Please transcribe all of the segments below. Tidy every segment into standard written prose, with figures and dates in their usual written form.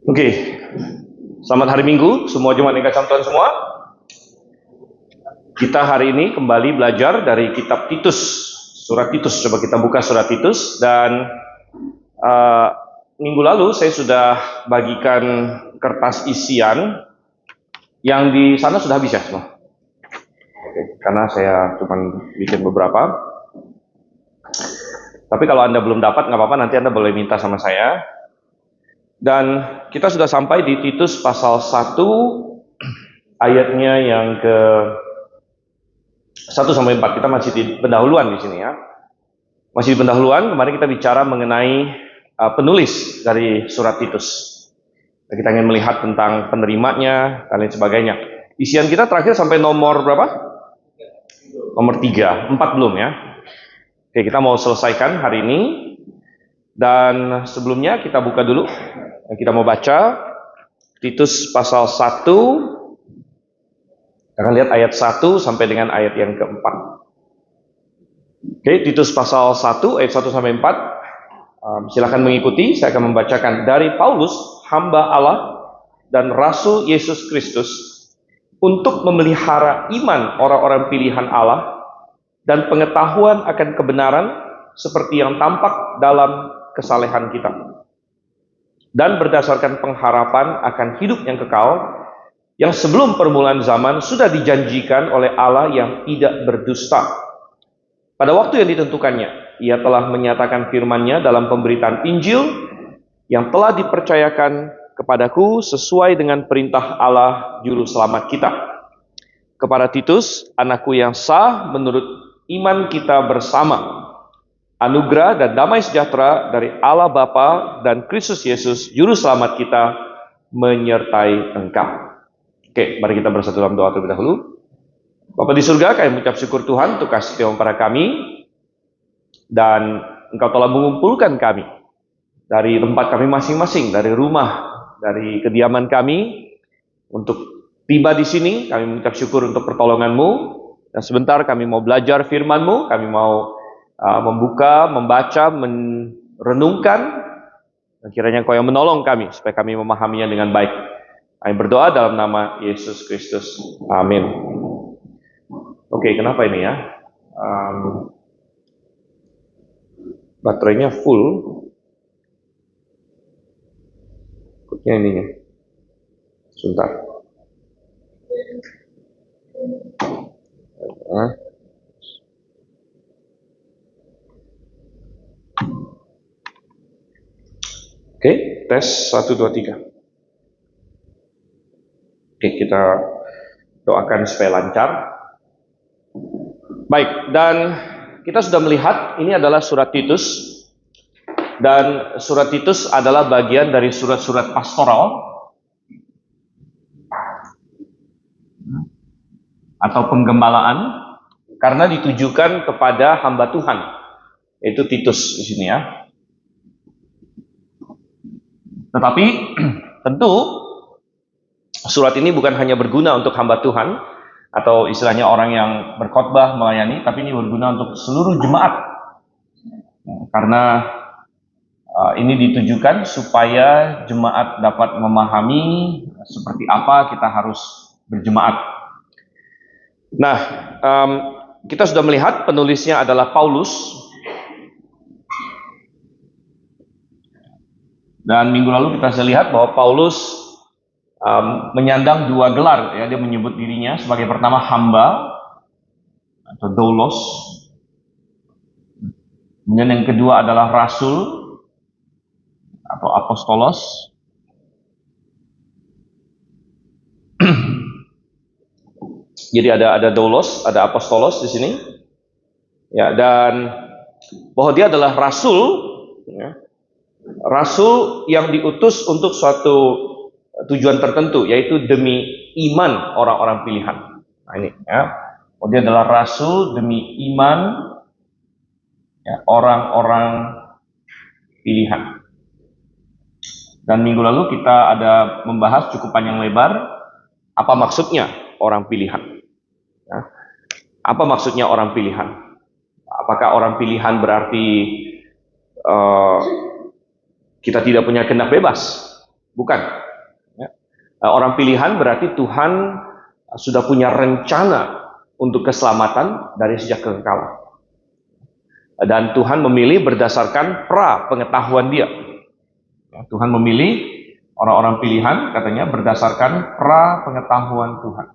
Oke, selamat hari Minggu, semua jemaat yang kasih Tuhan semua. Kita hari ini kembali belajar dari kitab Titus, surat Titus. Coba kita buka surat Titus, dan minggu lalu saya sudah bagikan kertas isian yang di sana sudah habis ya semua. Oke, karena saya cuma bikin beberapa. Tapi kalau Anda belum dapat, nggak apa-apa, nanti Anda boleh minta sama saya. Dan kita sudah sampai di Titus pasal 1 ayatnya yang ke 1 sampai 4. Kita masih di pendahuluan di sini ya. Masih di pendahuluan. Kemarin kita bicara mengenai penulis dari surat Titus. Kita ingin melihat tentang penerimanya dan lain sebagainya. Isian kita terakhir sampai nomor berapa? Nomor 3, 4 belum ya. Oke, kita mau selesaikan hari ini. Dan sebelumnya kita buka dulu. Kita mau baca Titus pasal 1. Kita akan lihat ayat 1 sampai dengan ayat yang keempat. Oke, Titus pasal 1 ayat 1 sampai 4. Silakan mengikuti. Saya akan membacakan dari Paulus, hamba Allah dan Rasul Yesus Kristus, untuk memelihara iman orang-orang pilihan Allah dan pengetahuan akan kebenaran seperti yang tampak dalam kesalehan kita, dan berdasarkan pengharapan akan hidup yang kekal yang sebelum permulaan zaman sudah dijanjikan oleh Allah yang tidak berdusta. Pada waktu yang ditentukannya, Ia telah menyatakan firman-Nya dalam pemberitaan Injil yang telah dipercayakan kepadaku sesuai dengan perintah Allah Juru Selamat kita. Kepada Titus, anakku yang sah menurut iman kita bersama, anugerah dan damai sejahtera dari Allah Bapa dan Kristus Yesus Juru Selamat kita menyertai engkau. Oke, mari kita bersatu dalam doa terlebih dahulu. Bapa di surga, kami mengucap syukur Tuhan untuk kasih setiamu pada kami, dan Engkau telah mengumpulkan kami dari tempat kami masing-masing, dari rumah, dari kediaman kami, untuk tiba di sini. Kami mengucap syukur untuk pertolongan-Mu, dan sebentar kami mau belajar firman-Mu, kami mau membuka, membaca, merenungkan, dan kiranya Engkau yang menolong kami supaya kami memahaminya dengan baik. Kami berdoa dalam nama Yesus Kristus. Amin. Oke, kenapa ini ya? Baterainya full. Kutnya ininya. Sebentar. Oke, tes 1, 2, 3. Oke, kita doakan supaya lancar. Baik, dan kita sudah melihat ini adalah surat Titus. Dan surat Titus adalah bagian dari surat-surat pastoral atau penggembalaan, karena ditujukan kepada hamba Tuhan, yaitu Titus di sini ya. Tetapi tentu surat ini bukan hanya berguna untuk hamba Tuhan atau istilahnya orang yang berkhotbah melayani, tapi ini berguna untuk seluruh jemaat. Karena ini ditujukan supaya jemaat dapat memahami seperti apa kita harus berjemaat. Nah, kita sudah melihat penulisnya adalah Paulus. Dan minggu lalu kita sudah lihat bahwa Paulus menyandang 2 gelar ya. Dia menyebut dirinya sebagai pertama hamba atau doulos. Kemudian yang kedua adalah rasul atau apostolos. Jadi ada doulos, ada apostolos di sini. Ya, dan bahwa dia adalah rasul ya. Rasul yang diutus untuk suatu tujuan tertentu, yaitu demi iman orang-orang pilihan. Nah ini ya, dia adalah rasul demi iman ya, orang-orang pilihan. Dan minggu lalu kita ada membahas cukup panjang lebar apa maksudnya orang pilihan. Ya. Apa maksudnya orang pilihan? Apakah orang pilihan berarti kita tidak punya kehendak bebas? Bukan. Ya. Orang pilihan berarti Tuhan sudah punya rencana untuk keselamatan dari sejak kekekalan. Dan Tuhan memilih berdasarkan pra-pengetahuan Dia. Tuhan memilih orang-orang pilihan, katanya, berdasarkan pra-pengetahuan Tuhan.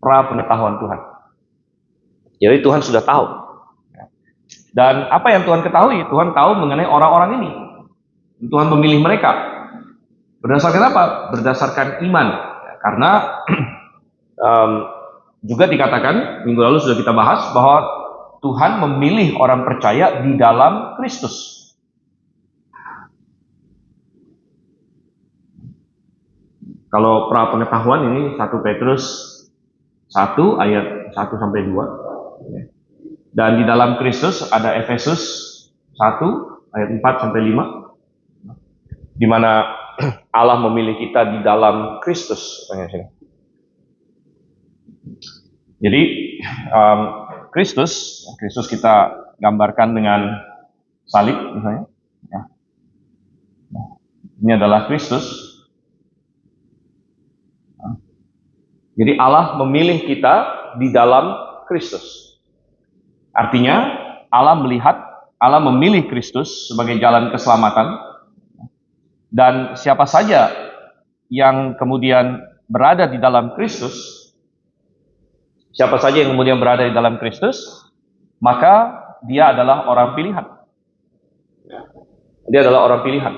Pra-pengetahuan Tuhan. Jadi Tuhan sudah tahu. Dan apa yang Tuhan ketahui? Tuhan tahu mengenai orang-orang ini. Tuhan memilih mereka. Berdasarkan apa? Berdasarkan iman. Karena juga dikatakan, minggu lalu sudah kita bahas, bahwa Tuhan memilih orang percaya di dalam Kristus. Kalau pra-pengetahuan ini 1 Petrus 1 ayat 1 sampai 2. Dan di dalam Kristus ada Efesus 1 ayat 4 sampai 5. Di mana Allah memilih kita di dalam Kristus. Jadi Kristus kita gambarkan dengan salib misalnya. Ini adalah Kristus. Jadi Allah memilih kita di dalam Kristus. Artinya Allah memilih Kristus sebagai jalan keselamatan. Dan siapa saja yang kemudian berada di dalam Kristus, maka dia adalah orang pilihan. Dia adalah orang pilihan.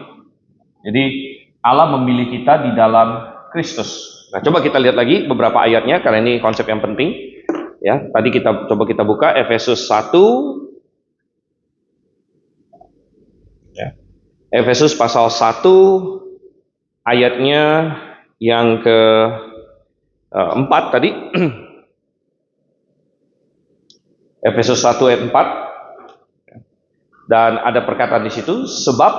Jadi Allah memilih kita di dalam Kristus. Nah, coba kita lihat lagi beberapa ayatnya karena ini konsep yang penting. Ya, tadi kita buka Efesus 1. Ya. Efesus pasal 1 ayatnya yang ke-4 tadi. Efesus 1 ayat 4. Dan ada perkataan di situ, sebab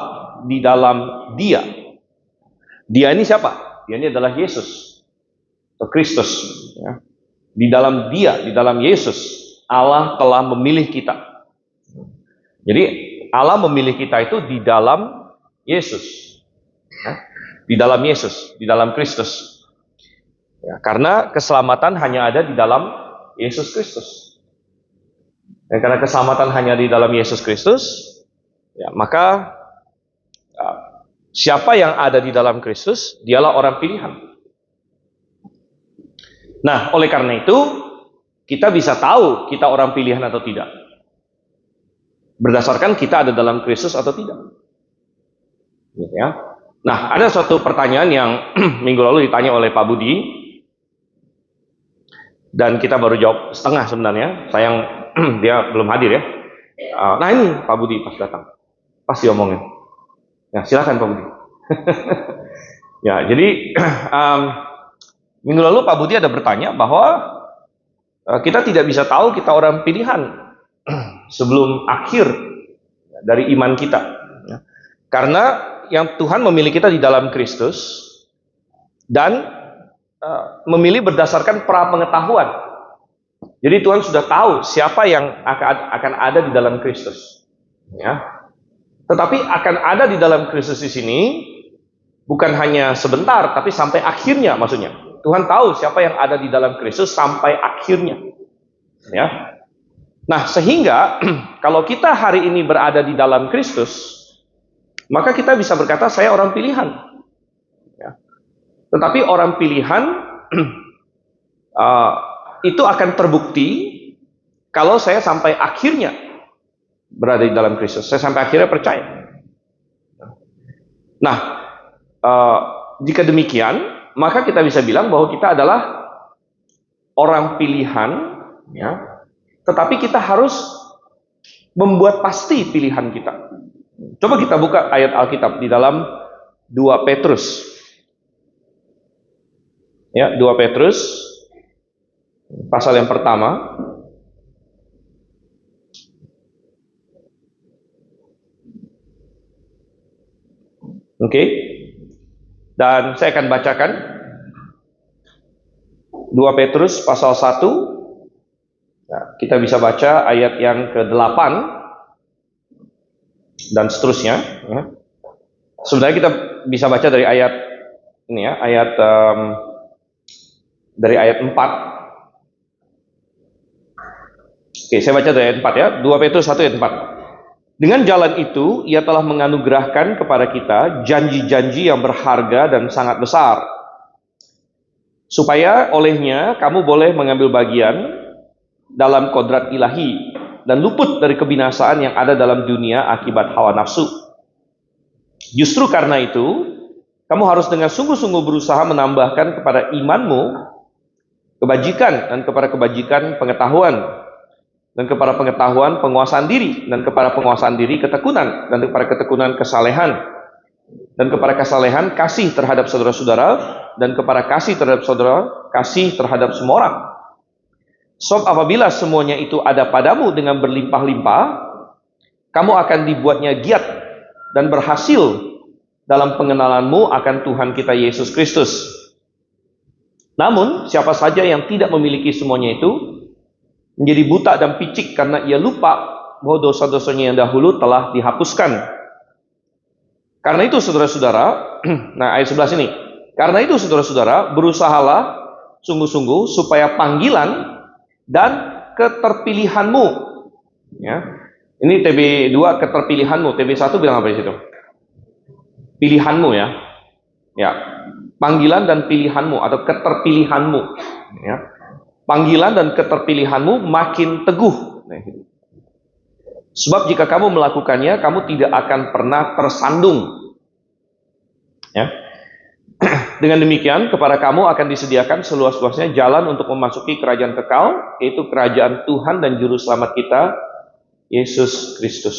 di dalam Dia. Dia ini siapa? Dia ini adalah Yesus atau Kristus. Ya. Di dalam Dia, di dalam Yesus, Allah telah memilih kita. Jadi Allah memilih kita itu di dalam Yesus. Ya. Di dalam Yesus, di dalam Kristus. Ya, karena keselamatan hanya ada di dalam Yesus Kristus. Dan karena keselamatan hanya di dalam Yesus Kristus, ya, maka siapa yang ada di dalam Kristus, dialah orang pilihan. Nah, oleh karena itu, kita bisa tahu kita orang pilihan atau tidak. Berdasarkan kita ada dalam Kristus atau tidak. Ya. Nah, ada suatu pertanyaan yang minggu lalu ditanya oleh Pak Budi. Dan kita baru jawab setengah sebenarnya. Sayang dia belum hadir ya. Nah ini Pak Budi pas datang. Pas diomongin. Ya, silakan Pak Budi. Ya, jadi minggu lalu Pak Budi ada bertanya bahwa kita tidak bisa tahu kita orang pilihan sebelum akhir dari iman kita. Ya. Karena yang Tuhan memilih kita di dalam Kristus dan memilih berdasarkan pra-pengetahuan. Jadi Tuhan sudah tahu siapa yang akan ada di dalam Kristus. Ya. Tetapi akan ada di dalam Kristus di sini bukan hanya sebentar, tapi sampai akhirnya maksudnya. Tuhan tahu siapa yang ada di dalam Kristus sampai akhirnya. Ya. Nah, sehingga kalau kita hari ini berada di dalam Kristus, maka kita bisa berkata saya orang pilihan. Ya. Tetapi orang pilihan itu akan terbukti kalau saya sampai akhirnya berada di dalam Kristus. Saya sampai akhirnya percaya. Nah, jika demikian, maka kita bisa bilang bahwa kita adalah orang pilihan, ya. Tetapi kita harus membuat pasti pilihan kita. Coba kita buka ayat Alkitab di dalam 2 Petrus. Ya, 2 Petrus pasal yang pertama. Oke. Dan saya akan bacakan 2 Petrus pasal 1. Nah, kita bisa baca ayat yang ke-8. dan seterusnya. Ya. Sebenarnya kita bisa baca dari ayat ini ya, dari ayat 4. Oke, saya baca dari ayat 4 ya. 2 Petrus 1 ayat 4. Dengan jalan itu, ia telah menganugerahkan kepada kita janji-janji yang berharga dan sangat besar, supaya olehnya kamu boleh mengambil bagian dalam kodrat ilahi dan luput dari kebinasaan yang ada dalam dunia akibat hawa nafsu. Justru karena itu, kamu harus dengan sungguh-sungguh berusaha menambahkan kepada imanmu kebajikan, dan kepada kebajikan pengetahuan, dan kepada pengetahuan penguasaan diri, dan kepada penguasaan diri ketekunan, dan kepada ketekunan kesalehan, dan kepada kesalehan kasih terhadap saudara-saudara, dan kepada kasih terhadap saudara kasih terhadap semua orang. Sebab apabila semuanya itu ada padamu dengan berlimpah-limpah, kamu akan dibuatnya giat dan berhasil dalam pengenalanmu akan Tuhan kita Yesus Kristus. Namun, siapa saja yang tidak memiliki semuanya itu, menjadi buta dan picik karena ia lupa bahwa dosa-dosanya yang dahulu telah dihapuskan. Karena itu, saudara-saudara, nah ayat 11 ini, karena itu, saudara-saudara, berusahalah sungguh-sungguh supaya panggilan dan keterpilihanmu, ya, ini TB2 keterpilihanmu, TB1 bilang apa di situ? Pilihanmu ya, ya, panggilan dan pilihanmu atau keterpilihanmu, ya, panggilan dan keterpilihanmu makin teguh. Nah, gitu. Sebab jika kamu melakukannya, kamu tidak akan pernah tersandung. Ya. Dengan demikian, kepada kamu akan disediakan seluas-luasnya jalan untuk memasuki kerajaan kekal, yaitu kerajaan Tuhan dan Juru Selamat kita, Yesus Kristus.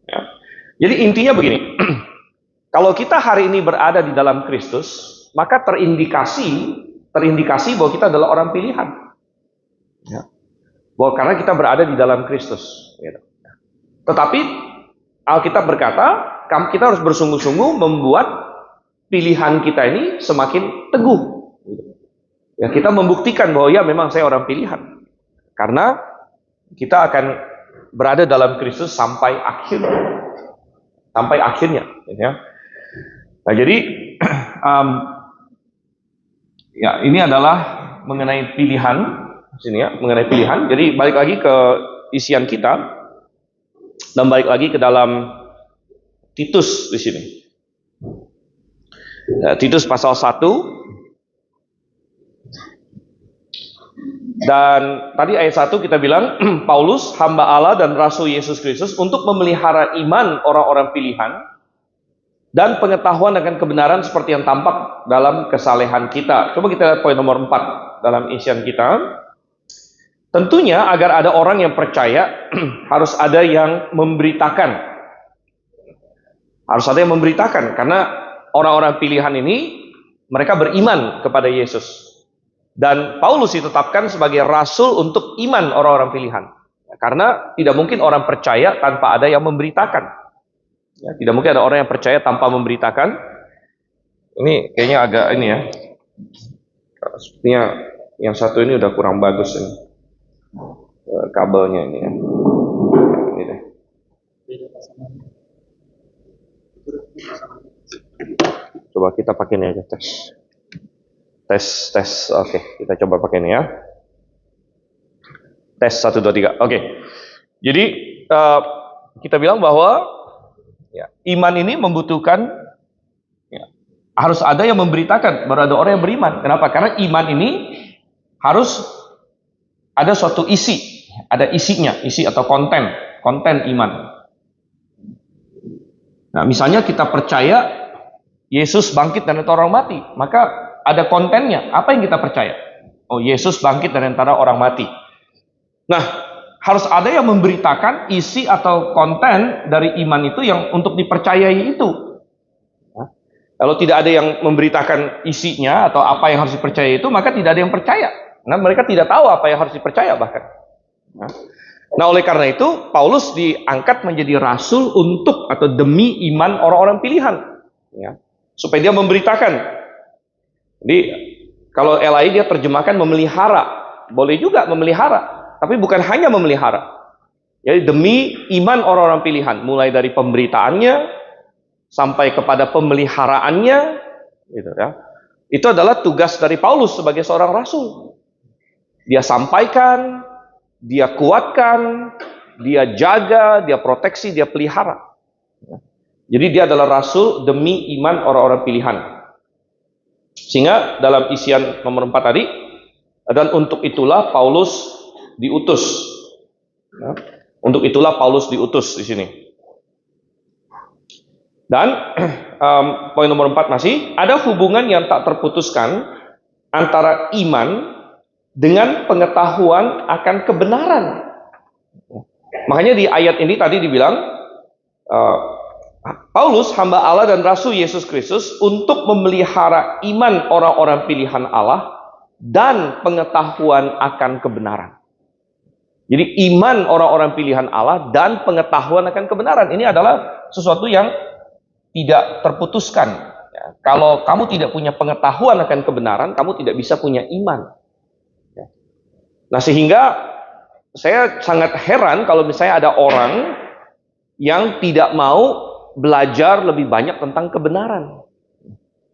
Ya. Jadi intinya begini. Kalau kita hari ini berada di dalam Kristus, maka terindikasi bahwa kita adalah orang pilihan. Ya. Bahwa karena kita berada di dalam Kristus. Gitu. Tetapi Alkitab berkata, kita harus bersungguh-sungguh membuat pilihan kita ini semakin teguh. Ya, kita membuktikan bahwa ya memang saya orang pilihan. Karena kita akan berada dalam Kristus sampai akhirnya. Ya. Nah, jadi ya ini adalah mengenai pilihan sini ya, mengenai pilihan. Jadi balik lagi ke isian kita dan balik lagi ke dalam Titus di sini. Ya, Titus pasal 1. Dan tadi ayat 1 kita bilang Paulus hamba Allah dan rasul Yesus Kristus untuk memelihara iman orang-orang pilihan dan pengetahuan akan kebenaran seperti yang tampak dalam kesalehan kita. Coba kita lihat poin nomor 4 dalam isian kita. Tentunya agar ada orang yang percaya, harus ada yang memberitakan. Harus ada yang memberitakan, karena orang-orang pilihan ini, mereka beriman kepada Yesus. Dan Paulus ditetapkan sebagai rasul untuk iman orang-orang pilihan. Karena tidak mungkin orang percaya tanpa ada yang memberitakan. Ya, tidak mungkin ada orang yang percaya tanpa memberitakan. Ini kayaknya agak ini ya. Sepertinya yang satu ini udah kurang bagus ini. Kabelnya ini ya. Ini deh. Coba kita pakai ini aja tes. Oke, kita coba pakai ini ya. Tes 1 2 3. Oke. Jadi kita bilang bahwa ya, iman ini membutuhkan ya, harus ada yang memberitakan, baru ada orang yang beriman. Kenapa? Karena iman ini harus ada suatu isi, ada isinya, isi atau konten iman. Nah, misalnya kita percaya Yesus bangkit dari antara orang mati, maka ada kontennya. Apa yang kita percaya? Oh, Yesus bangkit dari antara orang mati. Nah, harus ada yang memberitakan isi atau konten dari iman itu yang untuk dipercayai itu. Kalau tidak ada yang memberitakan isinya atau apa yang harus dipercayai itu, maka tidak ada yang percaya. Nah, mereka tidak tahu apa yang harus dipercaya bahkan. Nah, oleh karena itu, Paulus diangkat menjadi rasul untuk atau demi iman orang-orang pilihan. Ya, supaya dia memberitakan. Jadi, kalau LAI dia terjemahkan memelihara. Boleh juga memelihara. Tapi bukan hanya memelihara. Jadi demi iman orang-orang pilihan, mulai dari pemberitaannya sampai kepada pemeliharaannya, gitu ya. Itu adalah tugas dari Paulus sebagai seorang rasul. Dia sampaikan, dia kuatkan, dia jaga, dia proteksi, dia pelihara. Jadi dia adalah rasul demi iman orang-orang pilihan. Sehingga dalam isian nomor 4 tadi, dan untuk itulah Paulus diutus. Untuk itulah Paulus diutus di sini. Dan poin nomor 4 masih, ada hubungan yang tak terputuskan antara iman dengan pengetahuan akan kebenaran. Makanya di ayat ini tadi dibilang, Paulus, hamba Allah dan Rasul Yesus Kristus, untuk memelihara iman orang-orang pilihan Allah dan pengetahuan akan kebenaran. Jadi iman orang-orang pilihan Allah dan pengetahuan akan kebenaran, ini adalah sesuatu yang tidak terputuskan. Ya, kalau kamu tidak punya pengetahuan akan kebenaran, kamu tidak bisa punya iman. Ya. Nah, sehingga saya sangat heran kalau misalnya ada orang yang tidak mau belajar lebih banyak tentang kebenaran.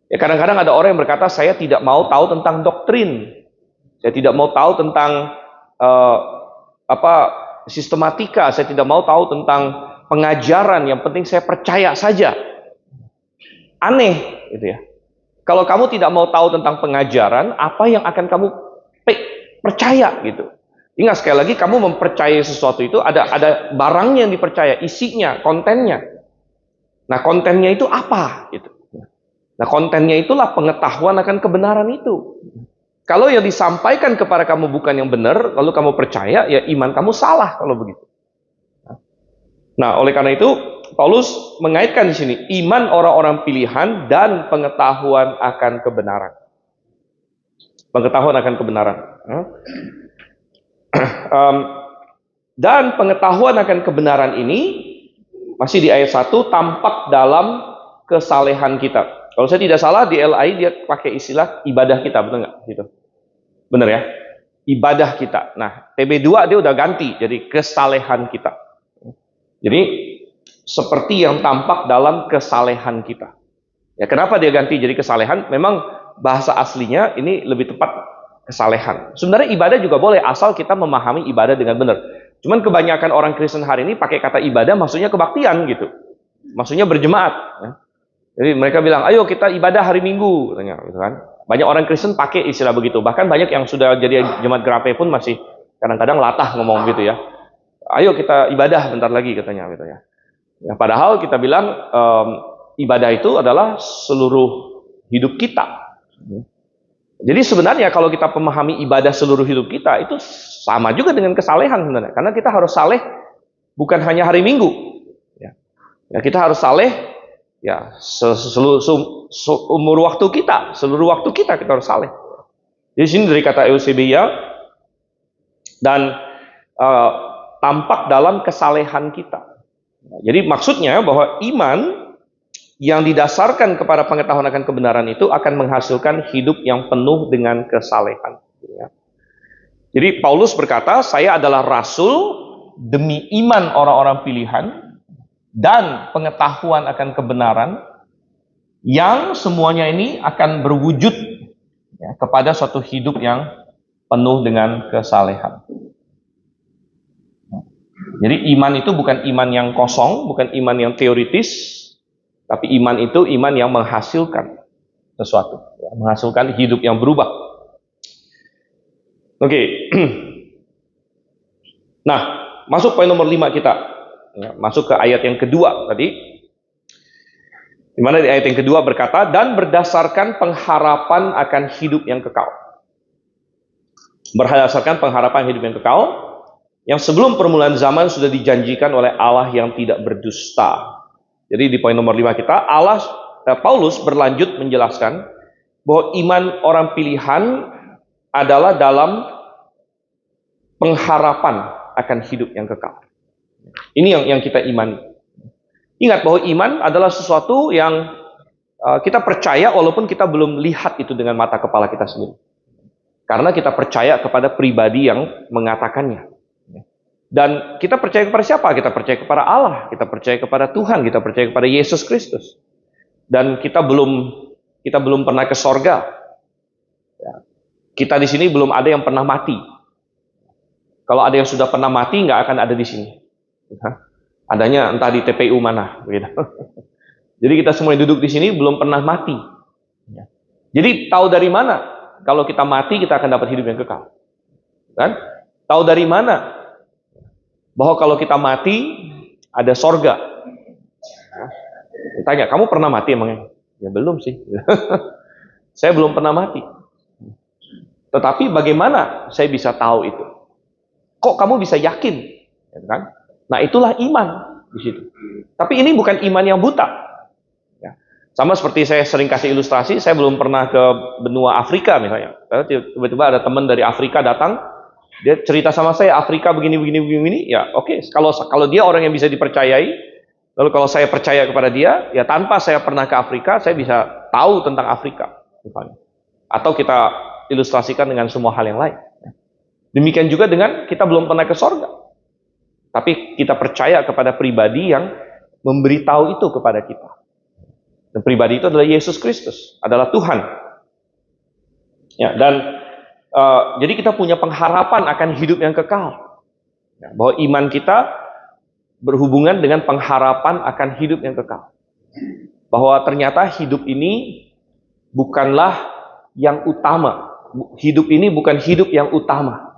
Ya, kadang-kadang ada orang yang berkata, saya tidak mau tahu tentang doktrin, saya tidak mau tahu tentang sistematika, saya tidak mau tahu tentang pengajaran, yang penting saya percaya saja. Aneh, gitu ya. Kalau kamu tidak mau tahu tentang pengajaran, apa yang akan kamu percaya, gitu. Ingat, sekali lagi, kamu mempercayai sesuatu itu ada barangnya yang dipercaya, isinya, kontennya. Nah, kontennya itu apa, gitu. Nah, kontennya itulah pengetahuan akan kebenaran itu. Kalau yang disampaikan kepada kamu bukan yang benar, lalu kamu percaya, ya iman kamu salah kalau begitu. Nah, oleh karena itu Paulus mengaitkan di sini iman orang-orang pilihan dan pengetahuan akan kebenaran. Pengetahuan akan kebenaran. Dan pengetahuan akan kebenaran ini masih di ayat 1, tampak dalam kesalehan kita. Kalau saya tidak salah di LI dia pakai istilah ibadah kita, betul nggak? Gitu. Benar ya? Ibadah kita. Nah, TB2 dia udah ganti jadi kesalehan kita. Jadi seperti yang tampak dalam kesalehan kita. Ya, kenapa dia ganti jadi kesalehan? Memang bahasa aslinya ini lebih tepat kesalehan. Sebenarnya ibadah juga boleh asal kita memahami ibadah dengan benar. Cuman kebanyakan orang Kristen hari ini pakai kata ibadah maksudnya kebaktian gitu. Maksudnya berjemaat. Ya. Jadi mereka bilang, ayo kita ibadah hari Minggu, katanya, gitu kan. Banyak orang Kristen pakai istilah begitu. Bahkan banyak yang sudah jadi jemaat Grape pun masih kadang-kadang latah ngomong gitu ya. Ayo kita ibadah bentar lagi, katanya gitu ya. Ya, padahal kita bilang ibadah itu adalah seluruh hidup kita. Jadi sebenarnya kalau kita memahami ibadah seluruh hidup kita itu sama juga dengan kesalehan sebenarnya. Karena kita harus saleh bukan hanya hari Minggu. Ya, kita harus saleh ya umur waktu kita, seluruh waktu kita harus saleh. Di sini dari kata eusebia dan tampak dalam kesalehan kita. Jadi maksudnya bahwa iman yang didasarkan kepada pengetahuan akan kebenaran itu akan menghasilkan hidup yang penuh dengan kesalehan. Jadi Paulus berkata, saya adalah rasul demi iman orang-orang pilihan dan pengetahuan akan kebenaran yang semuanya ini akan berwujud ya, kepada suatu hidup yang penuh dengan kesalehan. Jadi iman itu bukan iman yang kosong, bukan iman yang teoritis, tapi iman itu iman yang menghasilkan sesuatu, ya, menghasilkan hidup yang berubah. Oke. Nah, masuk poin nomor 5 kita. Ya, masuk ke ayat yang kedua tadi. Di mana di ayat yang kedua berkata, dan berdasarkan pengharapan akan hidup yang kekal. Berdasarkan pengharapan hidup yang kekal, yang sebelum permulaan zaman sudah dijanjikan oleh Allah yang tidak berdusta. Jadi di poin nomor 5 kita, Paulus berlanjut menjelaskan bahwa iman orang pilihan adalah dalam pengharapan akan hidup yang kekal. Ini yang kita imani. Ingat bahwa iman adalah sesuatu yang kita percaya walaupun kita belum lihat itu dengan mata kepala kita sendiri. Karena kita percaya kepada pribadi yang mengatakannya. Dan kita percaya kepada siapa? Kita percaya kepada Allah, kita percaya kepada Tuhan, kita percaya kepada Yesus Kristus. Dan kita belum pernah ke sorga. Ya. Kita di sini belum ada yang pernah mati. Kalau ada yang sudah pernah mati, nggak akan ada di sini. Adanya entah di TPU mana. Gitu. Jadi kita semua yang duduk di sini belum pernah mati. Jadi tahu dari mana? Kalau kita mati, kita akan dapat hidup yang kekal. Kan? Tahu dari mana? Bahwa kalau kita mati, ada sorga. Tanya, kamu pernah mati emangnya? Ya belum sih. Saya belum pernah mati. Tetapi bagaimana saya bisa tahu itu? Kok kamu bisa yakin? Kan? Nah itulah iman di situ. Tapi ini bukan iman yang buta. Ya. Sama seperti saya sering kasih ilustrasi, saya belum pernah ke benua Afrika misalnya. Tiba-tiba ada teman dari Afrika datang, dia cerita sama saya Afrika begini. Ya oke. Kalau dia orang yang bisa dipercayai, lalu kalau saya percaya kepada dia, ya tanpa saya pernah ke Afrika, saya bisa tahu tentang Afrika misalnya. Atau kita ilustrasikan dengan semua hal yang lain. Demikian juga dengan kita belum pernah ke sorga. Tapi kita percaya kepada pribadi yang memberitahu itu kepada kita. Dan pribadi itu adalah Yesus Kristus, adalah Tuhan. Ya, dan jadi kita punya pengharapan akan hidup yang kekal. Ya, bahwa iman kita berhubungan dengan pengharapan akan hidup yang kekal. Bahwa ternyata hidup ini bukanlah yang utama. Hidup ini bukan hidup yang utama.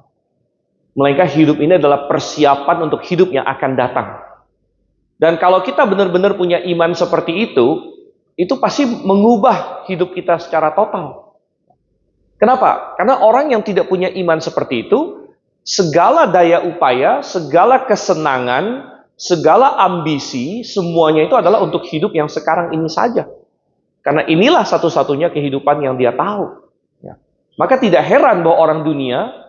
Melainkan hidup ini adalah persiapan untuk hidup yang akan datang. Dan kalau kita benar-benar punya iman seperti itu pasti mengubah hidup kita secara total. Kenapa? Karena orang yang tidak punya iman seperti itu, segala daya upaya, segala kesenangan, segala ambisi, semuanya itu adalah untuk hidup yang sekarang ini saja. Karena inilah satu-satunya kehidupan yang dia tahu. Ya. Maka tidak heran bahwa orang dunia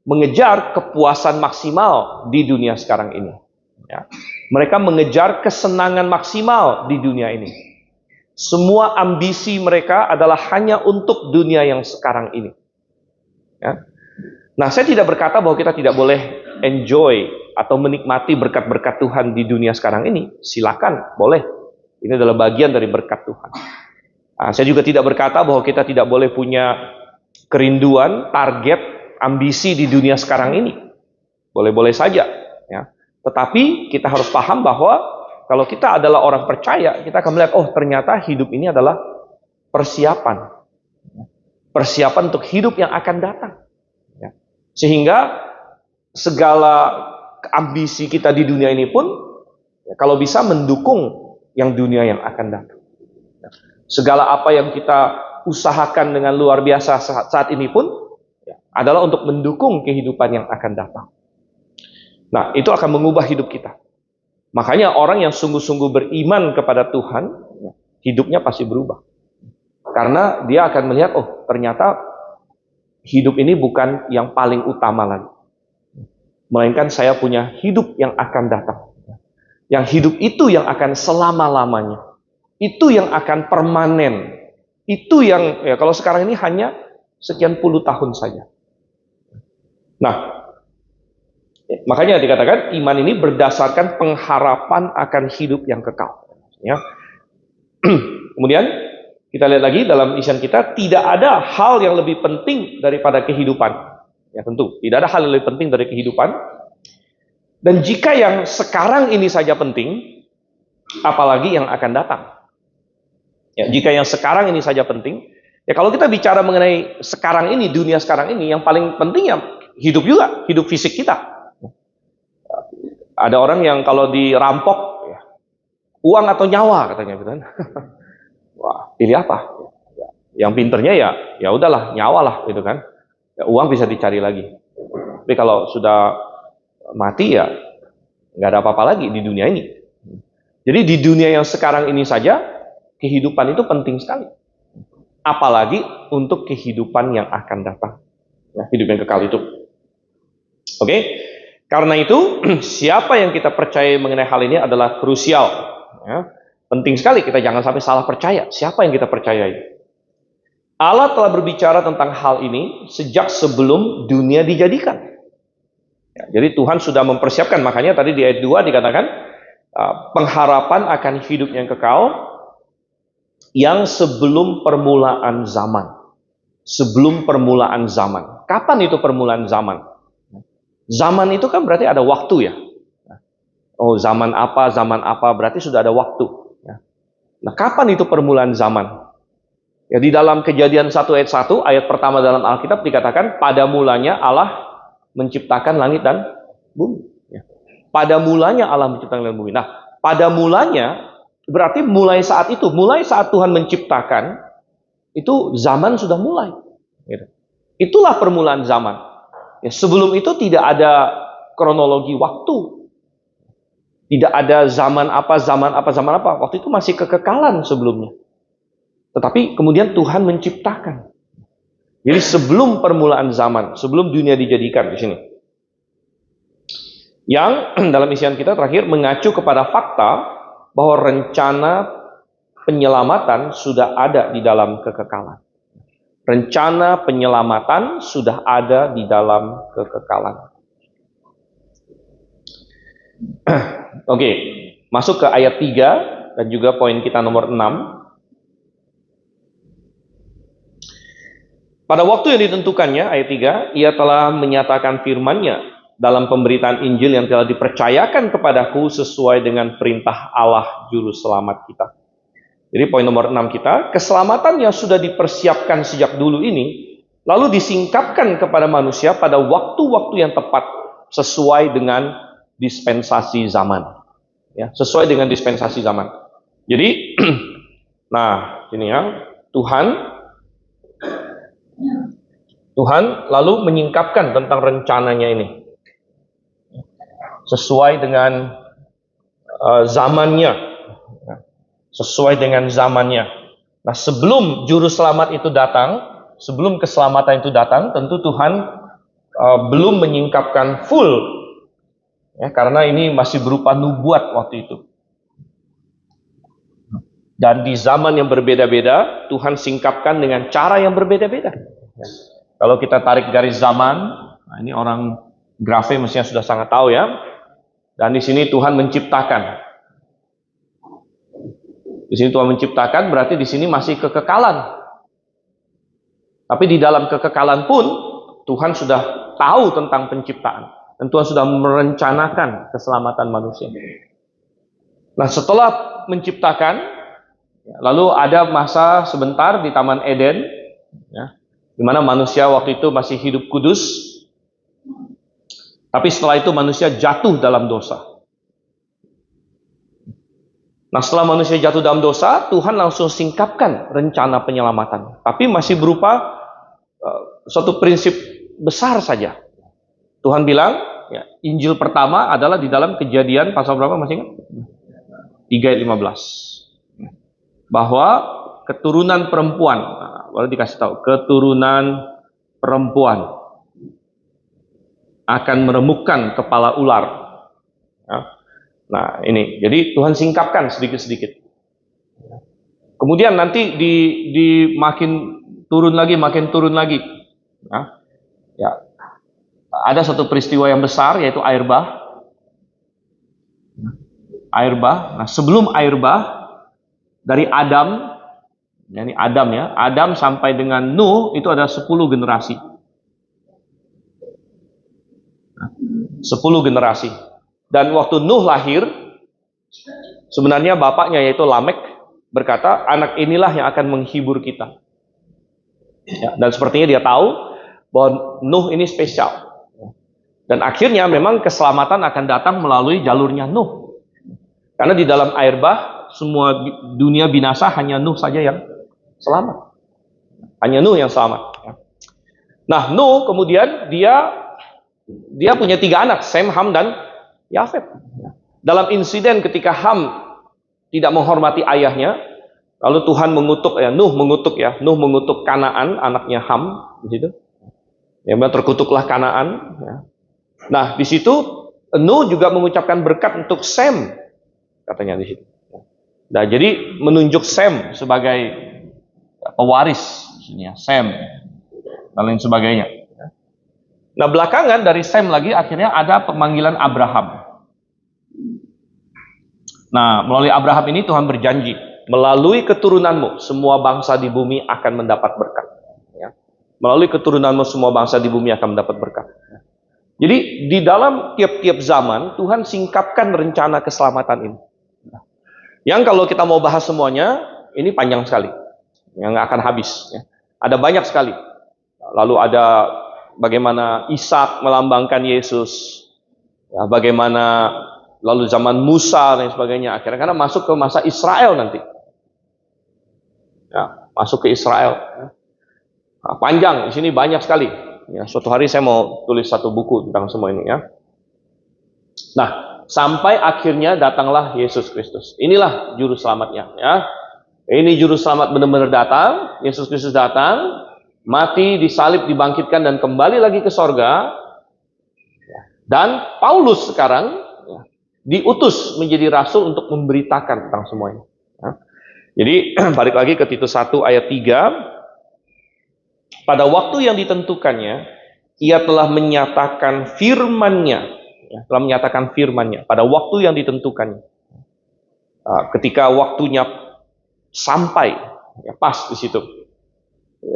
mengejar kepuasan maksimal di dunia sekarang ini. Ya. Mereka mengejar kesenangan maksimal di dunia ini. Semua ambisi mereka adalah hanya untuk dunia yang sekarang ini. Ya. Nah, saya tidak berkata bahwa kita tidak boleh enjoy atau menikmati berkat-berkat Tuhan di dunia sekarang ini. Silakan, boleh. Ini adalah bagian dari berkat Tuhan. Nah, saya juga tidak berkata bahwa kita tidak boleh punya kerinduan, target, ambisi di dunia sekarang ini. Boleh-boleh saja. Ya. Tetapi kita harus paham bahwa kalau kita adalah orang percaya, kita akan melihat, oh ternyata hidup ini adalah persiapan. Persiapan untuk hidup yang akan datang. Ya. Sehingga segala ambisi kita di dunia ini pun, ya, kalau bisa mendukung yang dunia yang akan datang. Ya. Segala apa yang kita usahakan dengan luar biasa saat ini pun, adalah untuk mendukung kehidupan yang akan datang. Nah, itu akan mengubah hidup kita. Makanya orang yang sungguh-sungguh beriman kepada Tuhan, hidupnya pasti berubah. Karena dia akan melihat, oh ternyata hidup ini bukan yang paling utama lagi. Melainkan saya punya hidup yang akan datang. Yang hidup itu yang akan selama-lamanya. Itu yang akan permanen. Itu yang, ya kalau sekarang ini hanya sekian puluh tahun saja. Nah, makanya dikatakan iman ini berdasarkan pengharapan akan hidup yang kekal. Ya. Kemudian kita lihat lagi dalam isian kita, tidak ada hal yang lebih penting daripada kehidupan. Ya tentu, tidak ada hal yang lebih penting dari kehidupan. Dan jika yang sekarang ini saja penting, apalagi yang akan datang. Ya, jika yang sekarang ini saja penting, ya kalau kita bicara mengenai sekarang ini, dunia sekarang ini, yang paling penting ya hidup juga, hidup fisik kita. Ada orang yang kalau dirampok, ya, uang atau nyawa katanya, gitu kan? Wah, pilih apa? Yang pinternya ya udahlah, nyawa lah, gitu kan? Ya, uang bisa dicari lagi. Tapi kalau sudah mati ya nggak ada apa-apa lagi di dunia ini. Jadi di dunia yang sekarang ini saja kehidupan itu penting sekali. Apalagi untuk kehidupan yang akan datang. Ya, hidup yang kekal itu. Oke, karena itu siapa yang kita percaya mengenai hal ini adalah krusial. Ya. Penting sekali kita jangan sampai salah percaya. Siapa yang kita percayai? Allah telah berbicara tentang hal ini sejak sebelum dunia dijadikan. Ya, jadi Tuhan sudah mempersiapkan, makanya tadi di ayat 2 dikatakan pengharapan akan hidup yang kekal yang sebelum permulaan zaman. Sebelum permulaan zaman. Kapan itu permulaan zaman? Zaman itu kan berarti ada waktu ya. Oh, zaman apa, berarti sudah ada waktu. Nah, kapan itu permulaan zaman? Ya, di dalam Kejadian 1 ayat 1, ayat pertama dalam Alkitab dikatakan, pada mulanya Allah menciptakan langit dan bumi. Ya. Pada mulanya Allah menciptakan langit dan bumi. Nah, pada mulanya berarti mulai saat Tuhan menciptakan, itu zaman sudah mulai. Gitu. Itulah permulaan zaman. Ya, sebelum itu tidak ada kronologi waktu. Tidak ada zaman apa. Waktu itu masih kekekalan sebelumnya. Tetapi kemudian Tuhan menciptakan. Jadi sebelum permulaan zaman, sebelum dunia dijadikan di sini. Yang dalam isian kita terakhir mengacu kepada fakta bahwa rencana penyelamatan sudah ada di dalam kekekalan. Rencana penyelamatan sudah ada di dalam kekekalan. Oke, masuk ke ayat 3 dan juga poin kita nomor 6. Pada waktu yang ditentukannya, ayat 3, ia telah menyatakan firman-Nya dalam pemberitaan Injil yang telah dipercayakan kepadaku sesuai dengan perintah Allah Juru Selamat kita. Jadi poin nomor 6 kita, keselamatan yang sudah dipersiapkan sejak dulu ini, lalu disingkapkan kepada manusia pada waktu-waktu yang tepat, sesuai dengan dispensasi zaman. Ya, sesuai dengan dispensasi zaman. Jadi, nah ini ya, Tuhan lalu menyingkapkan tentang rencananya ini sesuai dengan zamannya, sesuai dengan zamannya. Nah, sebelum juru selamat itu datang, sebelum keselamatan itu datang, tentu Tuhan belum menyingkapkan full, ya, karena ini masih berupa nubuat waktu itu. Dan di zaman yang berbeda-beda, Tuhan singkapkan dengan cara yang berbeda-beda. Ya. Kalau kita tarik garis zaman, nah ini orang grafe mestinya sudah sangat tahu ya. Dan di sini Tuhan menciptakan. Di sini Tuhan menciptakan berarti di sini masih kekekalan. Tapi di dalam kekekalan pun Tuhan sudah tahu tentang penciptaan dan Tuhan sudah merencanakan keselamatan manusia. Nah, setelah menciptakan, lalu ada masa sebentar di Taman Eden, ya, di mana manusia waktu itu masih hidup kudus, tapi setelah itu manusia jatuh dalam dosa. Nah, setelah manusia jatuh dalam dosa, Tuhan langsung singkapkan rencana penyelamatan, tapi masih berupa suatu prinsip besar saja. Tuhan bilang, ya, Injil pertama adalah di dalam Kejadian pasal berapa, masih ingat? 3 ayat 15. Bahwa keturunan perempuan, baru dikasih tahu, keturunan perempuan akan meremukkan kepala ular. Ya. Nah, ini, jadi Tuhan singkapkan sedikit-sedikit. Kemudian nanti di makin turun lagi. Ya. Ada satu peristiwa yang besar, yaitu air bah. Nah, sebelum air bah, dari Adam, ini Adam ya, Adam sampai dengan Nuh itu ada 10 generasi. 10 generasi. Dan waktu Nuh lahir, sebenarnya bapaknya yaitu Lamek berkata, anak inilah yang akan menghibur kita. Ya, dan sepertinya dia tahu bahwa Nuh ini spesial. Dan akhirnya memang keselamatan akan datang melalui jalurnya Nuh. Karena di dalam air bah, semua dunia binasa, hanya Nuh saja yang selamat. Hanya Nuh yang selamat. Nah, Nuh kemudian dia punya 3 anak, Sem, Ham, dan Yafet. Dalam insiden ketika Ham tidak menghormati ayahnya, lalu Tuhan mengutuk, Nuh mengutuk Kanaan, anaknya Ham, di situ. Ya, terkutuklah Kanaan. Ya. Nah, di situ Nuh juga mengucapkan berkat untuk Sem, katanya di situ. Nah, jadi menunjuk Sem sebagai pewaris, Sem dan lain sebagainya. Nah, belakangan dari Sem lagi akhirnya ada pemanggilan Abraham. Nah, melalui Abraham ini Tuhan berjanji, melalui keturunanmu semua bangsa di bumi akan mendapat berkat. Ya. Melalui keturunanmu semua bangsa di bumi akan mendapat berkat. Jadi di dalam tiap-tiap zaman Tuhan singkapkan rencana keselamatan ini. Yang kalau kita mau bahas semuanya, ini panjang sekali, yang nggak akan habis. Ya. Ada banyak sekali. Lalu ada bagaimana Ishak melambangkan Yesus, ya, bagaimana lalu zaman Musa dan sebagainya. Akhirnya karena masuk ke masa Israel nanti. Ya, masuk ke Israel. Nah, panjang, di sini banyak sekali. Ya, suatu hari saya mau tulis satu buku tentang semua ini ya. Nah, sampai akhirnya datanglah Yesus Kristus. Inilah juru selamatnya ya. Ini juru selamat benar-benar datang. Yesus Kristus datang, mati, disalib, dibangkitkan dan kembali lagi ke sorga. Dan Paulus sekarang diutus menjadi rasul untuk memberitakan tentang semuanya. Ya. Jadi balik lagi ke Titus 1 ayat 3. Pada waktu yang ditentukannya, ia telah menyatakan firman-Nya. Ya, telah menyatakan firman-Nya pada waktu yang ditentukannya. Ketika waktunya sampai, ya pas di situ.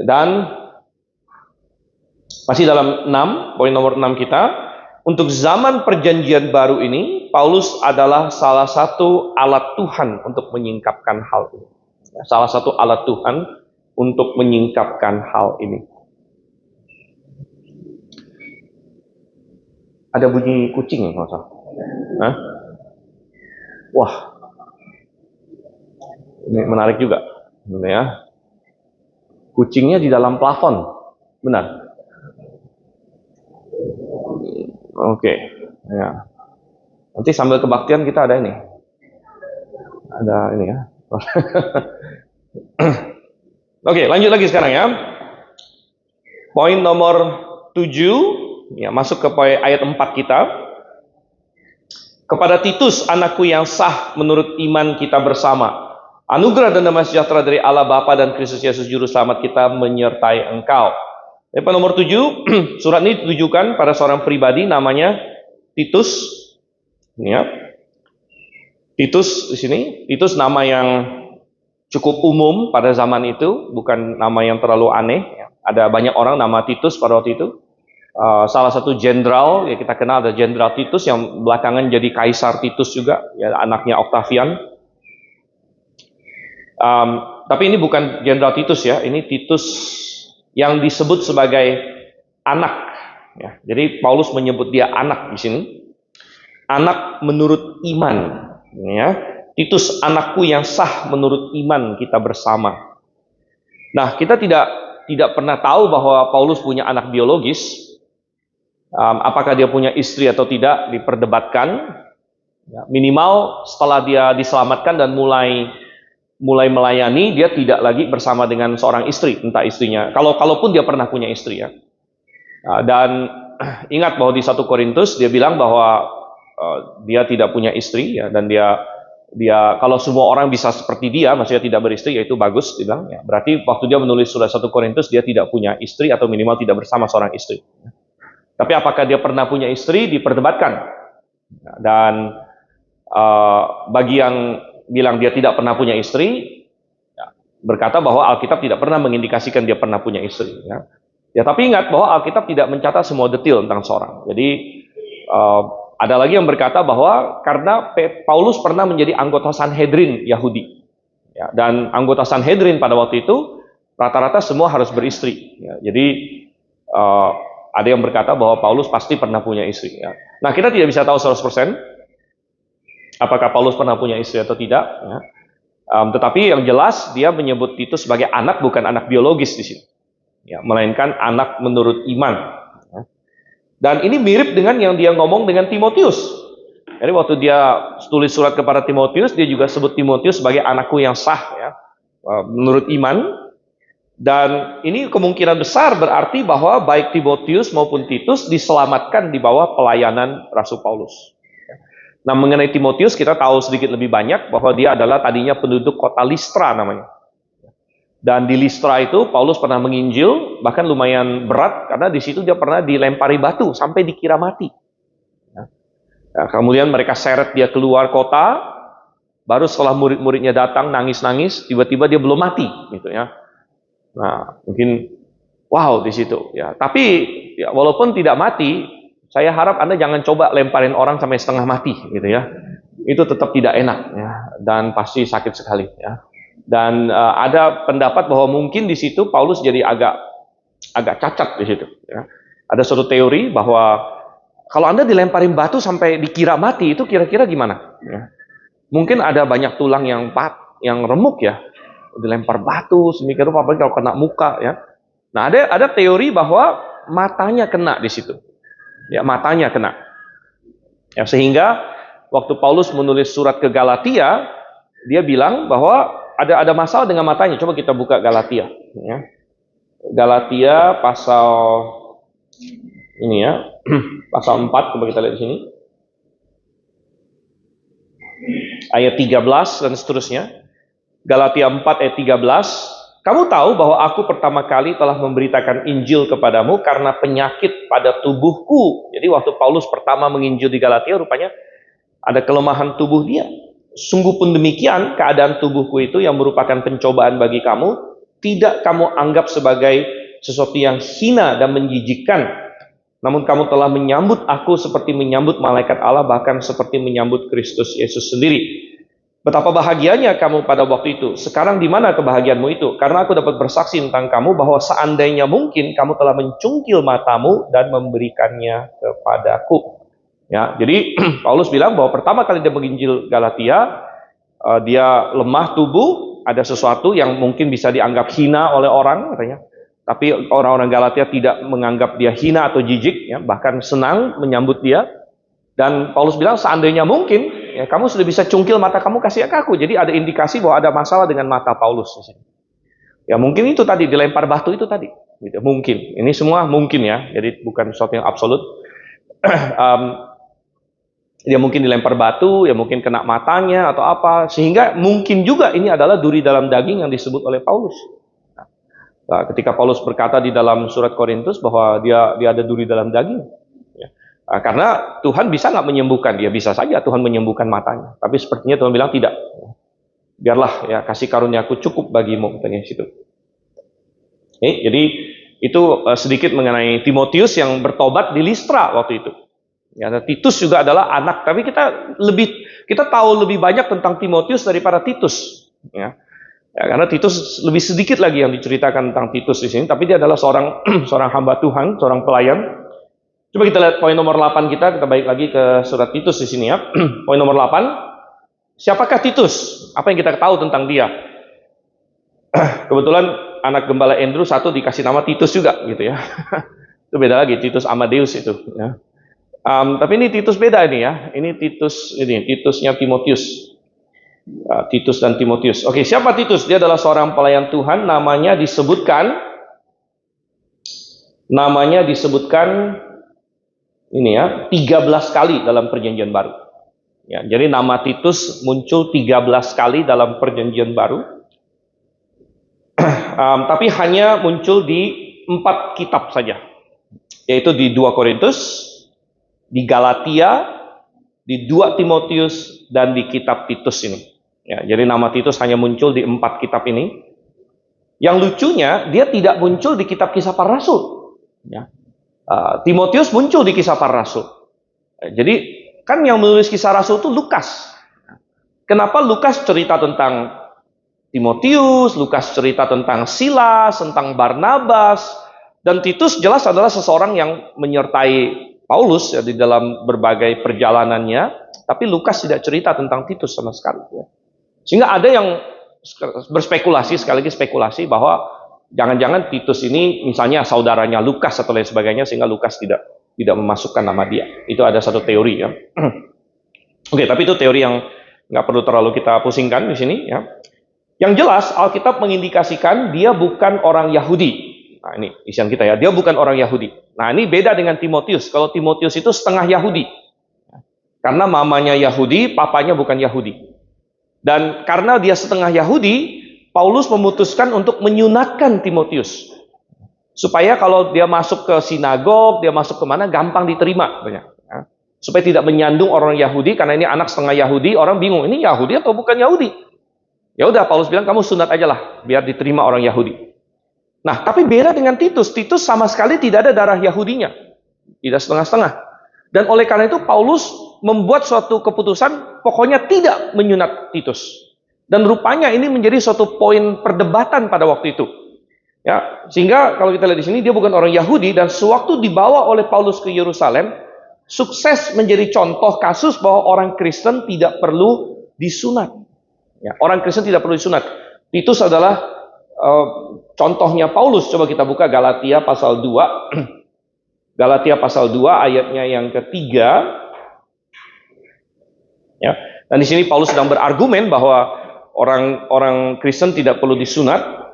Dan masih dalam 6, poin nomor 6 kita. Untuk zaman perjanjian baru ini, Paulus adalah salah satu alat Tuhan untuk menyingkapkan hal ini. Salah satu alat Tuhan untuk menyingkapkan hal ini. Ada bunyi kucing, nggak usah. Hah? Wah, ini menarik juga. Ini ya. Kucingnya di dalam plafon, benar. Oke, ya. Nanti sambil kebaktian kita ada ini. Ada ini ya. Oke, lanjut lagi sekarang ya. Poin nomor 7, ya, masuk ke poin ayat 4 kita. Kepada Titus, anakku yang sah menurut iman kita bersama. Anugerah dan damai sejahtera dari Allah Bapa dan Kristus Yesus Juru Selamat kita menyertai engkau. Poin nomor 7, surat ini ditujukan pada seorang pribadi namanya Titus. Ini ya. Titus di sini, Titus nama yang cukup umum pada zaman itu, bukan nama yang terlalu aneh. Ada banyak orang nama Titus pada waktu itu. Salah satu jenderal ya kita kenal ada Jenderal Titus yang belakangan jadi Kaisar Titus juga, ya anaknya Octavian. Tapi ini bukan Jenderal Titus ya, ini Titus yang disebut sebagai anak. Ya, jadi Paulus menyebut dia anak di sini. Anak menurut iman. Ya. Titus anakku yang sah menurut iman kita bersama. Nah, kita tidak pernah tahu bahwa Paulus punya anak biologis. Apakah dia punya istri atau tidak diperdebatkan. Ya, minimal setelah dia diselamatkan dan mulai melayani, dia tidak lagi bersama dengan seorang istri, entah istrinya. Kalaupun dia pernah punya istri ya. Dan ingat bahwa di 1 Korintus dia bilang bahwa dia tidak punya istri ya, dan dia kalau semua orang bisa seperti dia, maksudnya tidak beristri, yaitu bagus, dia bilang. Ya, berarti waktu dia menulis surat 1 Korintus dia tidak punya istri atau minimal tidak bersama seorang istri. Tapi apakah dia pernah punya istri diperdebatkan. Dan bagi yang bilang dia tidak pernah punya istri, ya, berkata bahwa Alkitab tidak pernah mengindikasikan dia pernah punya istri. Ya, tapi ingat bahwa Alkitab tidak mencatat semua detail tentang seorang. Jadi ada lagi yang berkata bahwa karena Paulus pernah menjadi anggota Sanhedrin Yahudi, ya, dan anggota Sanhedrin pada waktu itu rata-rata semua harus beristri. Ya, jadi ada yang berkata bahwa Paulus pasti pernah punya istri. Ya. Nah, kita tidak bisa tahu 100%. Apakah Paulus pernah punya istri atau tidak? Ya. Tetapi yang jelas dia menyebut Titus sebagai anak, bukan anak biologis di sini, ya, melainkan anak menurut iman. Ya. Dan ini mirip dengan yang dia ngomong dengan Timotius. Jadi waktu dia tulis surat kepada Timotius, dia juga sebut Timotius sebagai anakku yang sah, ya, menurut iman. Dan ini kemungkinan besar berarti bahwa baik Timotius maupun Titus diselamatkan di bawah pelayanan Rasul Paulus. Nah, mengenai Timotius kita tahu sedikit lebih banyak bahwa dia adalah tadinya penduduk kota Listra namanya. Dan di Listra itu Paulus pernah menginjil, bahkan lumayan berat karena di situ dia pernah dilempari batu sampai dikira mati. Nah, kemudian mereka seret dia keluar kota, baru setelah murid-muridnya datang nangis-nangis, tiba-tiba dia belum mati, gitu ya. Nah, mungkin wow di situ ya. Tapi ya, walaupun tidak mati, saya harap Anda jangan coba lemparin orang sampai setengah mati, gitu ya. Itu tetap tidak enak ya, dan pasti sakit sekali ya. Dan ada pendapat bahwa mungkin di situ Paulus jadi agak cacat di situ. Ya. Ada suatu teori bahwa kalau Anda dilemparin batu sampai dikira mati itu kira-kira gimana? Ya. Mungkin ada banyak tulang yang remuk ya, dilempar batu sedemikian rupa, apalagi kalau kena muka ya. Nah ada teori bahwa matanya kena di situ. Ya matanya kena. Ya sehingga waktu Paulus menulis surat ke Galatia, dia bilang bahwa ada masalah dengan matanya. Coba kita buka Galatia. Ya. Galatia pasal ini ya, pasal 4. Coba kita lihat di sini. Ayat 13 dan seterusnya. Galatia 4 ayat 13. Kamu tahu bahwa aku pertama kali telah memberitakan Injil kepadamu karena penyakit pada tubuhku. Jadi waktu Paulus pertama menginjil di Galatia, rupanya ada kelemahan tubuh dia. Sungguh pun demikian, keadaan tubuhku itu yang merupakan pencobaan bagi kamu, tidak kamu anggap sebagai sesuatu yang hina dan menjijikkan. Namun kamu telah menyambut aku seperti menyambut malaikat Allah, bahkan seperti menyambut Kristus Yesus sendiri. Betapa bahagianya kamu pada waktu itu. Sekarang di mana kebahagiaanmu itu? Karena aku dapat bersaksi tentang kamu bahwa seandainya mungkin kamu telah mencungkil matamu dan memberikannya kepadaku. Ya, jadi Paulus bilang bahwa pertama kali dia menginjil Galatia, dia lemah tubuh, ada sesuatu yang mungkin bisa dianggap hina oleh orang, katanya. Tapi orang-orang Galatia tidak menganggap dia hina atau jijik, ya, bahkan senang menyambut dia. Dan Paulus bilang seandainya mungkin, ya, kamu sudah bisa cungkil mata kamu kasih ke aku. Jadi ada indikasi bahwa ada masalah dengan mata Paulus di sini. Ya mungkin itu tadi dilempar batu itu tadi, gitu. Mungkin. Ini semua mungkin ya. Jadi bukan sesuatu yang absolut. Dia mungkin dilempar batu, ya mungkin kena matanya atau apa, sehingga mungkin juga ini adalah duri dalam daging yang disebut oleh Paulus. Nah, ketika Paulus berkata di dalam surat Korintus bahwa dia ada duri dalam daging, ya. Nah, karena Tuhan bisa nggak menyembuhkan dia, bisa saja Tuhan menyembuhkan matanya, tapi sepertinya Tuhan bilang tidak. Biarlah ya kasih karuniaku cukup bagimu, katanya situ. Jadi itu sedikit mengenai Timotius yang bertobat di Listra waktu itu. Ya, Titus juga adalah anak, tapi kita tahu lebih banyak tentang Timotius daripada Titus. Ya. Ya, karena Titus lebih sedikit lagi yang diceritakan tentang Titus di sini, tapi dia adalah seorang hamba Tuhan, seorang pelayan. Coba kita lihat poin nomor 8 kita balik lagi ke surat Titus di sini ya. Poin nomor 8, siapakah Titus? Apa yang kita tahu tentang dia? Kebetulan anak gembala Andrew satu dikasih nama Titus juga gitu ya. Itu beda lagi, Titus Amadeus itu. Ya. Tapi ini Titus beda ini ya. Ini Titusnya Timotius. Titus dan Timotius. Oke, siapa Titus? Dia adalah seorang pelayan Tuhan. Namanya disebutkan ini ya, 13 kali dalam Perjanjian Baru. Ya, jadi nama Titus muncul 13 kali dalam Perjanjian Baru. Tapi hanya muncul di 4 kitab saja. Yaitu di 2 Korintus, di Galatia, di 2 Timotius, dan di kitab Titus ini. Ya, jadi nama Titus hanya muncul di 4 kitab ini. Yang lucunya, dia tidak muncul di kitab Kisah Para Rasul. Ya. Timotius muncul di Kisah Para Rasul. Jadi, kan yang menulis Kisah Rasul itu Lukas. Kenapa Lukas cerita tentang Timotius, Lukas cerita tentang Silas, tentang Barnabas, dan Titus jelas adalah seseorang yang menyertai Paulus ya, di dalam berbagai perjalanannya, tapi Lukas tidak cerita tentang Titus sama sekali. Ya. Sehingga ada yang berspekulasi, sekali lagi spekulasi, bahwa jangan-jangan Titus ini misalnya saudaranya Lukas atau lain sebagainya, sehingga Lukas tidak memasukkan nama dia. Itu ada satu teori ya. Oke, tapi itu teori yang nggak perlu terlalu kita pusingkan di sini ya. Yang jelas Alkitab mengindikasikan dia bukan orang Yahudi. Nah ini isian kita ya, dia bukan orang Yahudi. Nah ini beda dengan Timotius. Kalau Timotius itu setengah Yahudi. Karena mamanya Yahudi, papanya bukan Yahudi. Dan karena dia setengah Yahudi, Paulus memutuskan untuk menyunatkan Timotius. Supaya kalau dia masuk ke sinagog, dia masuk kemana, gampang diterima. Supaya tidak menyandung orang Yahudi, karena ini anak setengah Yahudi, orang bingung, ini Yahudi atau bukan Yahudi? Ya udah, Paulus bilang, kamu sunat aja lah, biar diterima orang Yahudi. Nah, tapi beda dengan Titus. Titus sama sekali tidak ada darah Yahudinya. Tidak setengah-setengah. Dan oleh karena itu, Paulus membuat suatu keputusan, pokoknya tidak menyunat Titus. Dan rupanya ini menjadi suatu poin perdebatan pada waktu itu. Ya, sehingga kalau kita lihat di sini, dia bukan orang Yahudi, dan sewaktu dibawa oleh Paulus ke Yerusalem, sukses menjadi contoh kasus bahwa orang Kristen tidak perlu disunat. Ya, orang Kristen tidak perlu disunat. Titus adalah contohnya Paulus. Coba kita buka Galatia pasal 2. Galatia pasal 2 ayatnya yang ketiga. Ya, dan di sini Paulus sedang berargumen bahwa orang Kristen tidak perlu disunat.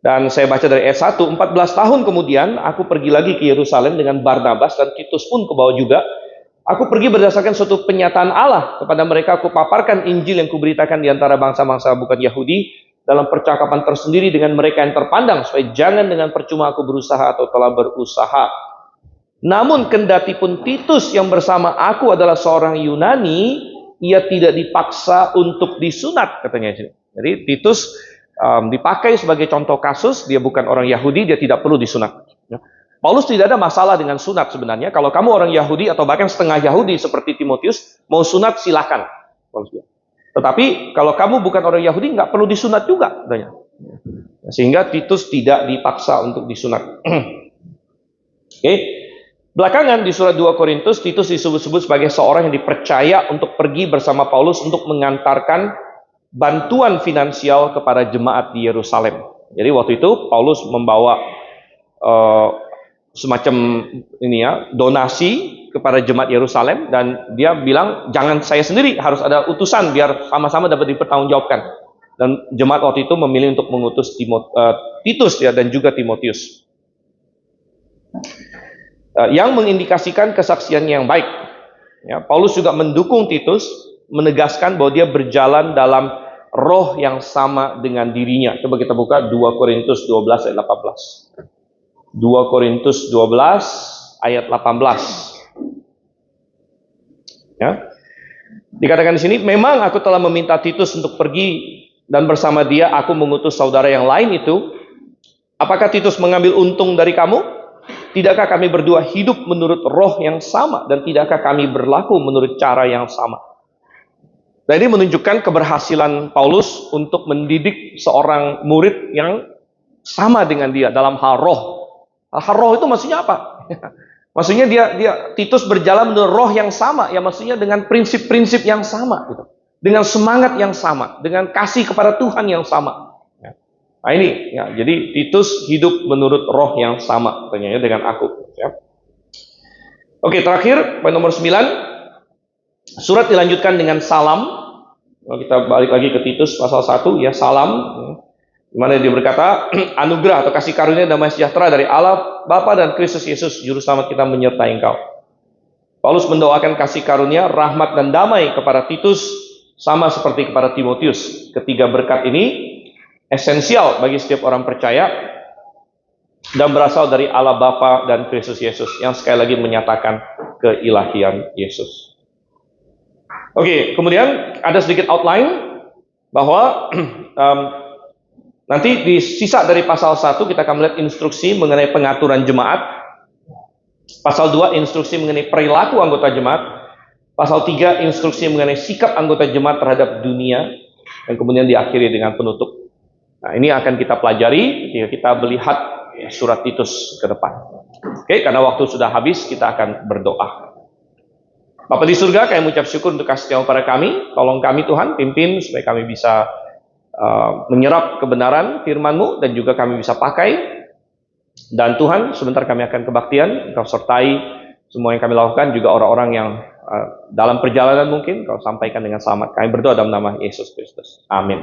Dan saya baca dari ayat 1, 14 tahun kemudian aku pergi lagi ke Yerusalem dengan Barnabas dan Titus pun ke bawah juga. Aku pergi berdasarkan suatu penyataan Allah kepada mereka. Aku paparkan Injil yang kuberitakan di antara bangsa-bangsa bukan Yahudi dalam percakapan tersendiri dengan mereka yang terpandang, supaya jangan dengan percuma aku berusaha atau telah berusaha. Namun kendati pun Titus yang bersama aku adalah seorang Yunani, ia tidak dipaksa untuk disunat, katanya. Jadi Titus dipakai sebagai contoh kasus, dia bukan orang Yahudi, dia tidak perlu disunat. Paulus tidak ada masalah dengan sunat sebenarnya. Kalau kamu orang Yahudi atau bahkan setengah Yahudi seperti Timotius, mau sunat silakan. Tetapi kalau kamu bukan orang Yahudi, nggak perlu disunat juga. Sehingga Titus tidak dipaksa untuk disunat. Oke. Belakangan di surat 2 Korintus, Titus disebut-sebut sebagai seorang yang dipercaya untuk pergi bersama Paulus untuk mengantarkan bantuan finansial kepada jemaat di Yerusalem. Jadi waktu itu Paulus membawa semacam donasi kepada jemaat Yerusalem, dan dia bilang jangan saya sendiri, harus ada utusan biar sama-sama dapat dipertanggungjawabkan. Dan jemaat waktu itu memilih untuk mengutus Titus ya, dan juga Timotius. Yang mengindikasikan kesaksiannya yang baik. Ya, Paulus juga mendukung Titus, menegaskan bahwa dia berjalan dalam roh yang sama dengan dirinya. Coba kita buka 2 Korintus 12 ayat 18. 2 Korintus 12 ayat 18. Ya. Dikatakan di sini, memang aku telah meminta Titus untuk pergi, dan bersama dia aku mengutus saudara yang lain itu. Apakah Titus mengambil untung dari kamu? Tidakkah kami berdua hidup menurut roh yang sama, dan tidakkah kami berlaku menurut cara yang sama? Nah, ini menunjukkan keberhasilan Paulus untuk mendidik seorang murid yang sama dengan dia dalam hal roh. Hal roh itu maksudnya apa? Maksudnya Titus berjalan menurut roh yang sama, ya maksudnya dengan prinsip-prinsip yang sama, gitu. Dengan semangat yang sama, dengan kasih kepada Tuhan yang sama. Nah ini, ya, jadi Titus hidup menurut roh yang sama, katanya, dengan aku. Ya. Oke, terakhir, poin nomor 9. Surat dilanjutkan dengan salam. Kalau kita balik lagi ke Titus pasal 1, ya, salam. Di mana dia berkata, anugerah atau kasih karunia damai sejahtera dari Allah Bapa dan Kristus Yesus juru selamat kita menyertai engkau. Paulus mendoakan kasih karunia, rahmat dan damai kepada Titus sama seperti kepada Timotius. Ketiga berkat ini esensial bagi setiap orang percaya dan berasal dari Allah Bapa dan Kristus Yesus yang sekali lagi menyatakan keilahian Yesus. Oke, kemudian ada sedikit outline bahwa nanti di sisa dari pasal 1 kita akan melihat instruksi mengenai pengaturan jemaat. Pasal 2 instruksi mengenai perilaku anggota jemaat. Pasal 3 instruksi mengenai sikap anggota jemaat terhadap dunia. Dan kemudian diakhiri dengan penutup. Nah, ini akan kita pelajari ketika kita melihat surat Titus ke depan. Oke, karena waktu sudah habis, kita akan berdoa. Bapa di surga, kami mengucap syukur untuk kasih setiamu pada kami. Tolong kami Tuhan, pimpin supaya kami bisa menyerap kebenaran firman-Mu dan juga kami bisa pakai. Dan Tuhan, sebentar kami akan kebaktian. Engkau sertai semua yang kami lakukan, juga orang-orang yang dalam perjalanan mungkin Engkau sampaikan dengan selamat. Kami berdoa dalam nama Yesus Kristus. Amin.